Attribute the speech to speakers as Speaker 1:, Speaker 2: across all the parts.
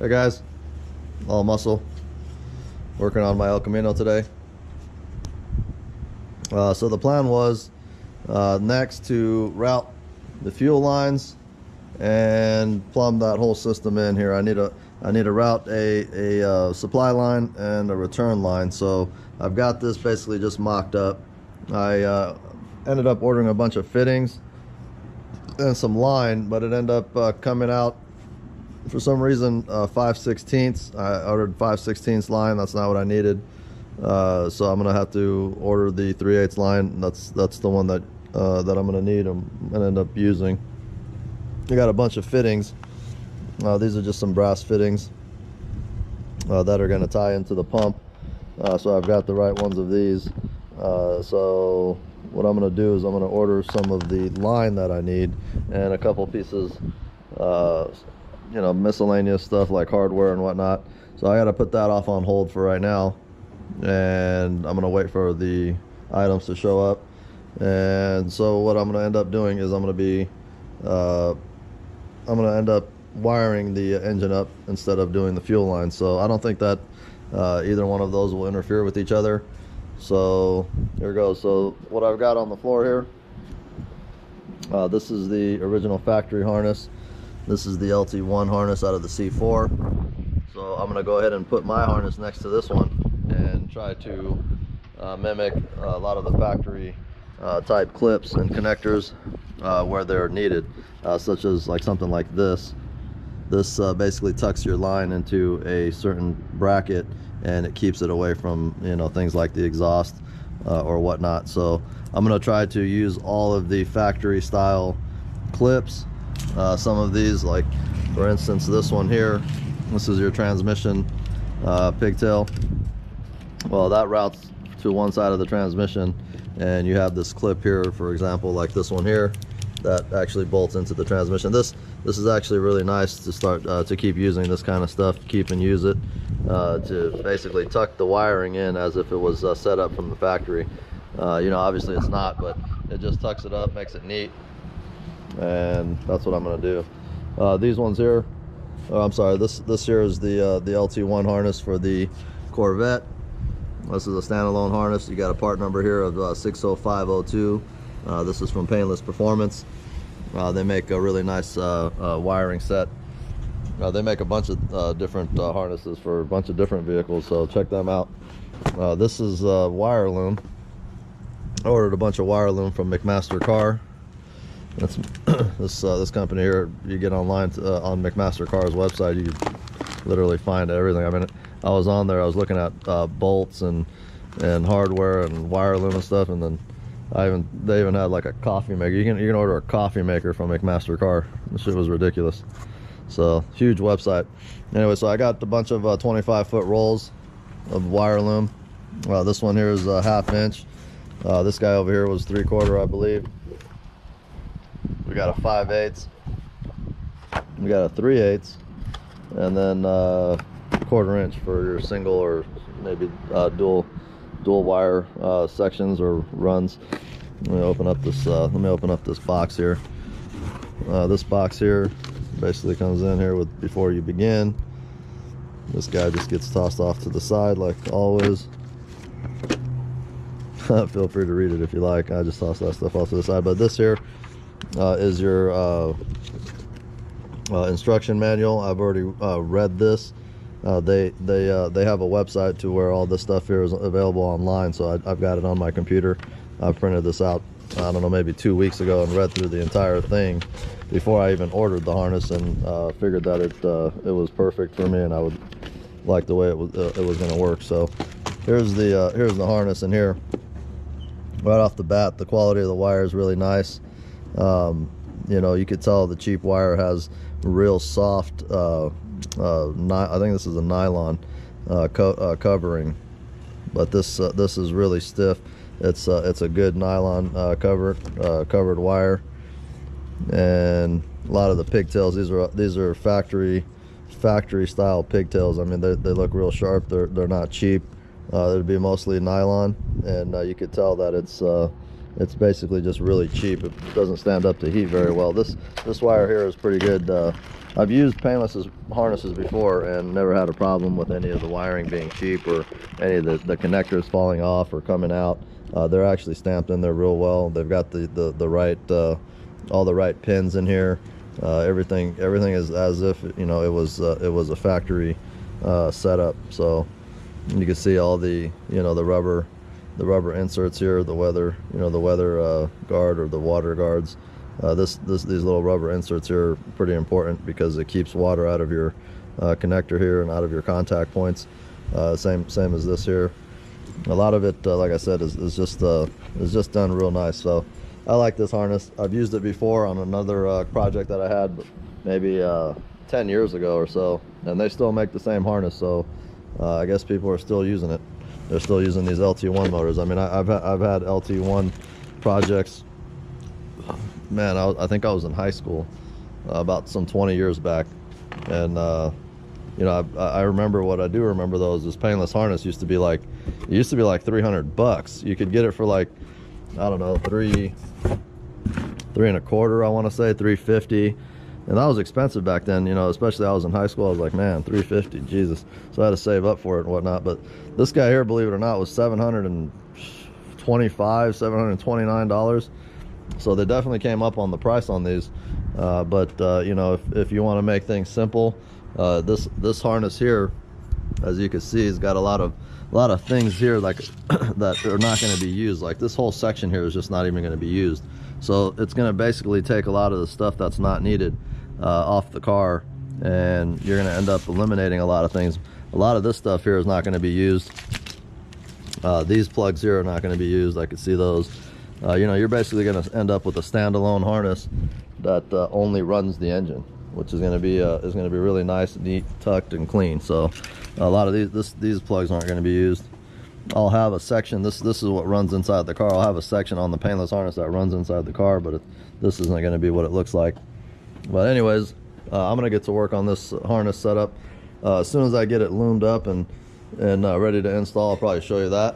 Speaker 1: Hey guys, all muscle, working on my El Camino today. So the plan was next to route the fuel lines and plumb that whole system in here. I need to route a supply line and a return line. So I've got this basically just mocked up. I ended up ordering a bunch of fittings and some line, but it ended up coming out for some reason 5/16. I ordered 5/16 line. That's not what I needed. So I'm gonna have to order the 3/8 line. That's the one that I'm gonna need. I'm gonna end up using. I got a bunch of fittings. These are just some brass fittings that are gonna tie into the pump. So I've got the right ones of these. So what I'm gonna do is I'm gonna order some of the line that I need and a couple pieces, miscellaneous stuff like hardware and whatnot. So I got to put that off on hold for right now, and I'm gonna wait for the items to show up. And so what I'm gonna end up doing is I'm gonna end up wiring the engine up instead of doing the fuel line. So I don't think that either one of those will interfere with each other. So here goes. So what I've got on the floor here, this is the original factory harness. This is the LT1 harness out of the C4. So I'm gonna go ahead and put my harness next to this one and try to mimic a lot of the factory type clips and connectors where they're needed, such as like something like this. This basically tucks your line into a certain bracket and it keeps it away from things like the exhaust or whatnot. So I'm gonna try to use all of the factory style clips. Some of these, like for instance this one here, this is your transmission pigtail. Well, that routes to one side of the transmission, and you have this clip here, for example, like this one here, that actually bolts into the transmission. This is actually really nice to start to keep using this kind of stuff, keep and use it, to basically tuck the wiring in as if it was set up from the factory. Obviously it's not, but it just tucks it up, makes it neat, and that's what I'm going to do. These ones here, I'm sorry, this here is the LT1 harness for the Corvette. This is a standalone harness. You got a part number here of 60502. This is from Painless Performance. They make a really nice wiring set. They make a bunch of different harnesses for a bunch of different vehicles, so check them out. This is wire loom. I ordered a bunch of wire loom from McMaster Car. That's this company here. You get online on McMaster Car's website, you literally find everything. I mean, I was on there, I was looking at bolts and hardware and wire loom and stuff, and then they even had like a coffee maker. You can order a coffee maker from McMaster Car. This shit was ridiculous. So huge website. Anyway, so I got a bunch of 25-foot rolls of wire loom. This one here is a 1/2 inch. This guy over here was 3/4, I believe. We got a 5/8, we got a 3/8, and then 1/4 inch for your single or maybe dual wire sections or runs. Let me open up this box here. This box here basically comes in here with before you begin. This guy just gets tossed off to the side like always. Feel free to read it if you like. I just toss that stuff off to the side. But this here is your instruction manual. I've already read this. They have a website to where all this stuff here is available online, so I've got it on my computer. I printed this out, I don't know, maybe 2 weeks ago, and read through the entire thing before I even ordered the harness, and figured that it was perfect for me and I would like the way it was going to work. So here's the harness in here. Right off the bat, the quality of the wire is really nice. You could tell the cheap wire has real soft, I think this is a nylon covering, but this is really stiff. It's a good nylon covered wire, and a lot of the pigtails, these are factory style pigtails. I mean, they look real sharp. They're not cheap. It'd be mostly nylon, and you could tell that it's basically just really cheap. It doesn't stand up to heat very well. This wire here is pretty good I've used Painless harnesses before and never had a problem with any of the wiring being cheap or any of the connectors falling off or coming out. They're actually stamped in there real well. They've got the right all the right pins in here. Everything is as if, you know, it was a factory setup. So you can see all the, you know, the rubber inserts here, the weather, you know, the weather guard or the water guards. These little rubber inserts here are pretty important because it keeps water out of your connector here and out of your contact points. Same as this here. A lot of it, like I said, is just done real nice. So I like this harness. I've used it before on another project that I had maybe 10 years ago or so, and they still make the same harness. So I guess people are still using it. They're still using these LT1 motors. I mean, I've had LT1 projects. Man, I think I was in high school about some 20 years back, and you know, I remember, what I do remember though is this Painless harness used to be like $300. You could get it for like, I don't know, three and a quarter, I want to say $350, and that was expensive back then, you know, especially I was in high school. I was like, man, $350, Jesus. So I had to save up for it and whatnot. But this guy here, believe it or not, was $729. So they definitely came up on the price on these. But you know, if you want to make things simple, this harness here, as you can see, has got a lot of things here like that are not going to be used. Like this whole section here is just not even going to be used. So it's going to basically take a lot of the stuff that's not needed off the car, and you're going to end up eliminating a lot of things. A lot of this stuff here is not going to be used. These plugs here are not going to be used. I can see those. You know, you're basically going to end up with a standalone harness that only runs the engine, which is going to be really nice, neat, tucked, and clean. So a lot of these plugs aren't going to be used. I'll have a section. This is what runs inside the car. I'll have a section on the Painless harness that runs inside the car, but this isn't going to be what it looks like. But anyways, I'm going to get to work on this harness setup. As soon as I get it loomed up and ready to install, I'll probably show you that.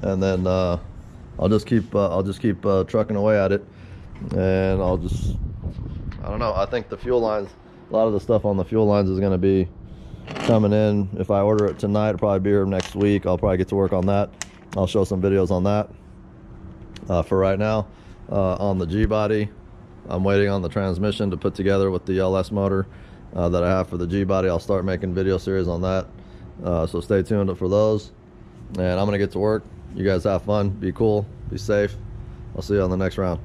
Speaker 1: And then I'll just keep trucking away at it, and I don't know, I think the fuel lines, a lot of the stuff on the fuel lines is going to be coming in. If I order it tonight, it'll probably be here next week. I'll probably get to work on that. I'll show some videos on that. For right now, on the G-body, I'm waiting on the transmission to put together with the LS motor that I have for the G-body. I'll start making video series on that, so stay tuned for those, and I'm gonna get to work. You guys have fun, be cool, be safe. I'll see you on the next round.